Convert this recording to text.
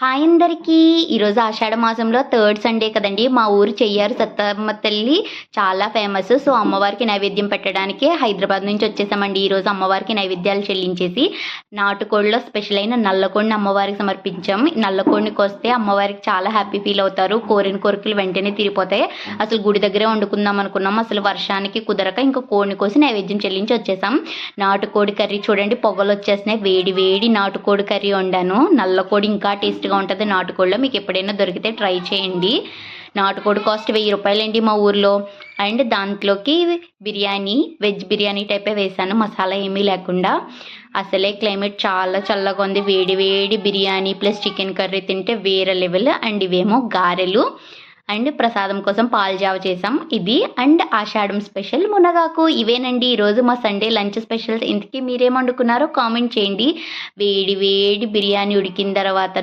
Hi అందరికీ. ఈరోజు ఆషాఢ మాసంలో థర్డ్ సండే కదండి. మా ఊరు చెయ్యారు సత్తమ్మ తల్లి చాలా ఫేమస్. సో అమ్మవారికి నైవేద్యం పెట్టడానికి హైదరాబాద్ నుంచి వచ్చేసామండి. ఈరోజు అమ్మవారికి నైవేద్యాలు చెల్లించేసి నాటుకోడిలో స్పెషల్ అయిన నల్లకోడిని అమ్మవారికి సమర్పించాం. నల్లకోడికి వస్తే అమ్మవారికి చాలా హ్యాపీ ఫీల్ అవుతారు. కోరిన కోరికలు వెంటనే తీరిపోతాయి. అసలు గుడి దగ్గరే వండుకుందాం అనుకున్నాం. అసలు వర్షానికి కుదరక ఇంకా కోడిని కోసి నైవేద్యం చెల్లించి వచ్చేసాం. నాటుకోడి కర్రీ చూడండి, పొగలు వచ్చేసినాయి. వేడి వేడి నాటుకోడి కర్రీ వండాను. నల్లకోడి ఇంకా టేస్ట్గా ఉంటుంది. నాటుకోడిలో మీకు ఎప్పుడైనా దొరికితే ట్రై చేయండి. నాటుకోడి కాస్ట్ 1000 రూపాయలండి మా ఊర్లో. అండ్ దాంట్లోకి బిర్యానీ, వెజ్ బిర్యానీ టైపే వేసాను, మసాలా ఏమీ లేకుండా. అసలే క్లైమేట్ చాలా చల్లగా ఉంది. వేడి వేడి బిర్యానీ ప్లస్ చికెన్ కర్రీ తింటే వేరే లెవెల్. అండ్ ఇవేమో గారెలు. అండ్ ప్రసాదం కోసం పాలజావ చేసాం. ఇది అండ్ ఆషాఢం స్పెషల్ మునగాకు. ఇవేనండి ఈరోజు మా సండే లంచ్ స్పెషల్స్. ఇంతకీ మీరేం వండుకున్నారో కామెంట్ చేయండి. వేడి వేడి బిర్యానీ ఉడికిన తర్వాత